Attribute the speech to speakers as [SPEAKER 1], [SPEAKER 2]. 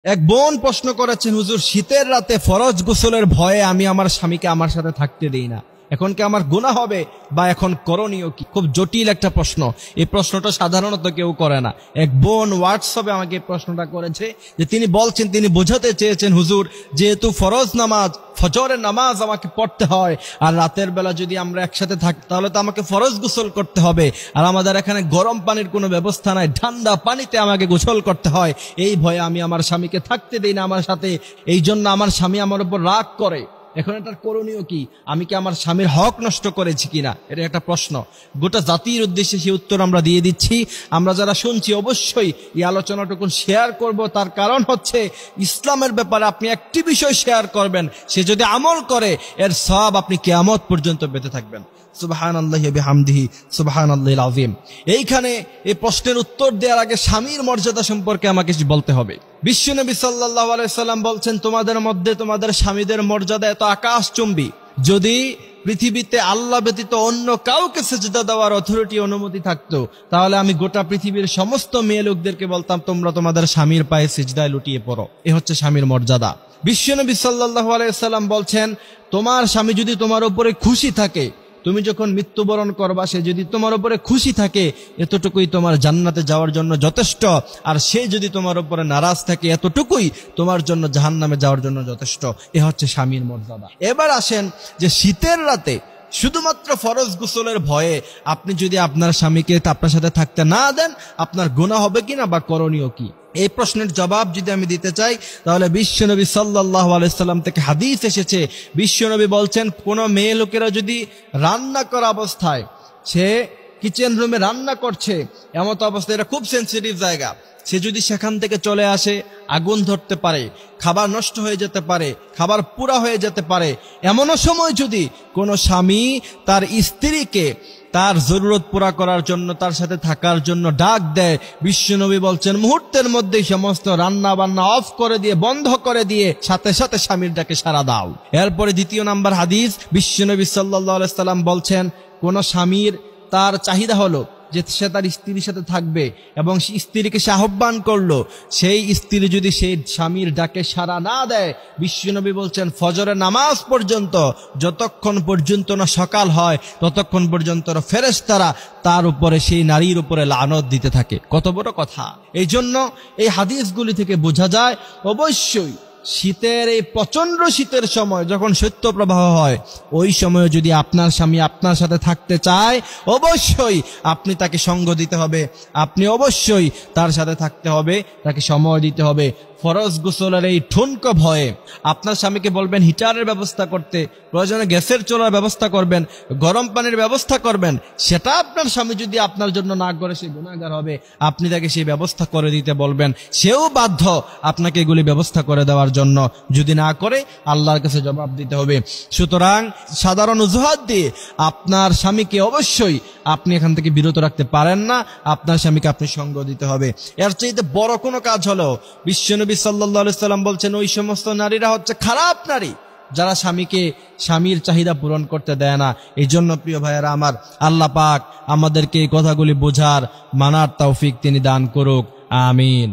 [SPEAKER 1] এক বোন প্রশ্ন করেছেন, হুজুর শীতের রাতে ফরজ গোসলের ভয়ে আমি আমার স্বামীকে আমার সাথে থাকতে দেই না, এখন কি আমার গুনাহ হবে বা এখন করণীয় কি? খুব জটিল একটা প্রশ্ন। এই প্রশ্নটা সাধারণত কেউ করে না। এক বোন হোয়াটসঅ্যাপে আমাকে এই প্রশ্নটা করেছে যে তিনি বলছেন, তিনি বোঝাতে চেয়েছেন, হুজুর যেহেতু ফরজ নামাজ ফজরের নামাজ আমাকে পড়তে হয় আর রাতের বেলা যদি আমরা একসাথে থাকি তাহলে তো আমাকে ফরজ গোসল করতে হবে, আর আমাদের এখানে গরম পানির কোনো ব্যবস্থা নাই, ঠান্ডা পানিতে আমাকে গোসল করতে হয়, এই ভয়ে আমি আমার স্বামীকে থাকতে দেই না আমার সাথে, এই জন্য আমার স্বামী আমার উপর রাগ করে। এখন এটার করণীয় কি? আমি কি আমার স্বামীর হক নষ্ট করেছি কিনা? এটা একটা প্রশ্ন। গোটা জাতির উদ্দেশ্যে সেই উত্তর আমরা দিয়ে দিচ্ছি। আমরা যারা শুনছি অবশ্যই এই আলোচনাটুকু শেয়ার করব, তার কারণ হচ্ছে ইসলামের ব্যাপারে আপনি একটি বিষয় শেয়ার করবেন, সে যদি আমল করে এর সওয়াব আপনি কিয়ামত পর্যন্ত পেতে থাকবেন। সুবহানাল্লাহি ওয়া বিহামদিহি সুবহানাল্লাহিল আযীম। এইখানে এই প্রশ্নের উত্তর দেওয়ার আগে স্বামীর মর্যাদা সম্পর্কে আমাকে বলতে হবে। বিশ্বনবী সাল্লাল্লাহু আলাইহি সাল্লাম বলছেন, তোমাদের মধ্যে তোমাদের স্বামীদের মর্যাদা এত আকাশচুম্বী, যদি পৃথিবীতে আল্লাহ ব্যতীত অন্য কাউকে সিজদা দেওয়ার অথরিটি অনুমতি থাকতো তাহলে আমি গোটা পৃথিবীর সমস্ত মেয়ে লোকদেরকে বলতাম তোমরা তোমাদের স্বামীর পায়ে সিজদায় লুটিয়ে পড়ো। এ হচ্ছে স্বামীর মর্যাদা। বিশ্বনবী সাল্লাল্লাহু আলাইহি সাল্লাম বলছেন, তোমার স্বামী যদি তোমার উপরে খুশি থাকে, তুমি যখন মৃত্যুবরণ করবা সে যদি তোমার উপরে খুশি থাকে, এতটুকুই তোমার জান্নাতে যাওয়ার জন্য যথেষ্ট, আর সে যদি তোমার উপরে নারাজ থাকে এতটুকুই তোমার জন্য জাহান্নামে যাওয়ার জন্য যথেষ্ট। এ হচ্ছে স্বামীর মর্যাদা। এবার আসেন যে শীতের রাতে শুধুমাত্র ফরজ গোসলের ভয়ে আপনি যদি আপনার স্বামীকে আপনার সাথে থাকতে না দেন, আপনার গুনাহ হবে কিনা বা করণীয় কি? এই প্রশ্নের জবাব যদি আমি দিতে চাই তাহলে বিশ্বনবী সাল্লাল্লাহু আলাইহি সাল্লাম থেকে হাদিস এসেছে, বিশ্বনবী বলছেন, কোন মেয়ে লোকেরা যদি রান্না করা অবস্থায়, সে কিচেন রুমে রান্না করছে, এমত অবস্থায়, এটা খুব সেন্সিটিভ জায়গা, সে যদি সেখান থেকে চলে আসে আগুন ধরতে পারে, খাবার নষ্ট হয়ে যেতে পারে, খাবার পুরা হয়ে যেতে পারে, এমনও সময় যদি কোনো স্বামী তার স্ত্রীকে তার জরুরত পুরা করার জন্য তার সাথে থাকার জন্য ডাক দেয়, বিশ্বনবী বলছেন মুহূর্তের মধ্যেই সমস্ত রান্না বান্না অফ করে দিয়ে বন্ধ করে দিয়ে সাথে সাথে স্বামীর ডাকে সাড়া দাও। এরপরে দ্বিতীয় নাম্বার হাদিস, বিশ্বনবী সাল্লাল্লাহু আলাইহি সাল্লাম বলছেন, কোন স্বামীর তার চাহিদা হলো যে সে তার স্ত্রীর সাথে থাকবে এবং স্ত্রীকে সে আহ্বান করলো, সেই স্ত্রী যদি সেই স্বামীর ডাকে সাড়া না দেয়, বিশ্বনবী বলছেন ফজরের নামাজ পর্যন্ত, যতক্ষণ পর্যন্ত না সকাল হয় ততক্ষণ পর্যন্ত ফেরেশতারা তার উপরে, সেই নারীর উপরে লানত দিতে থাকে। কত বড় কথা! এই জন্য এই হাদিসগুলি থেকে বোঝা যায় অবশ্যই শীতের, এই প্রচন্ড শীতের সময় যখন শৈত্যপ্রবাহ হয়, ওই সময় যদি আপনার স্বামী আপনার সাথে থাকতে চায়, অবশ্যই আপনি তাকে সঙ্গ দিতে হবে, আপনি অবশ্যই তার সাথে থাকতে হবে, তাকে সময় দিতে হবে। ফরজ গোসলের এই ঠুনকো ভয়ে আপনার স্বামীকে বলবেন হিটারের ব্যবস্থা করতে, প্রয়োজনে গ্যাসের চুলার ব্যবস্থা করবেন, গরম পানির ব্যবস্থা করবেন, সেটা আপনার স্বামী যদি আপনার জন্য না করে সে গুনাহগার হবে, আপনি তাকে সেই ব্যবস্থা করে দিতে বলবেন, সেও বাধ্য আপনাকে এগুলি ব্যবস্থা করে দেওয়ার জন্য, যদি না করে আল্লাহর কাছে জবাব দিতে হবে। সুতরাং সাধারণ অজুহাত দিয়ে আপনার স্বামীকে অবশ্যই আপনি এখান থেকে বিরত রাখতে পারেন না, আপনার স্বামীকে আপনি সঙ্গ দিতে হবে। এর চাইতে বড় কোনো কাজ হলো, বিশ্বনবী সাল্লাল্লাহু আলাইহি সাল্লাম বলছেন, ওই সমস্ত নারীরা হচ্ছে খারাপ নারী যারা স্বামীর চাহিদা পূরণ করতে দেয় না। এই জন্য প্রিয় ভাইয়েরা আমার, আল্লাহ পাক আমাদেরকে এই কথাগুলি বোঝার, মানার তৌফিক তিনি দান করুক। আমিন।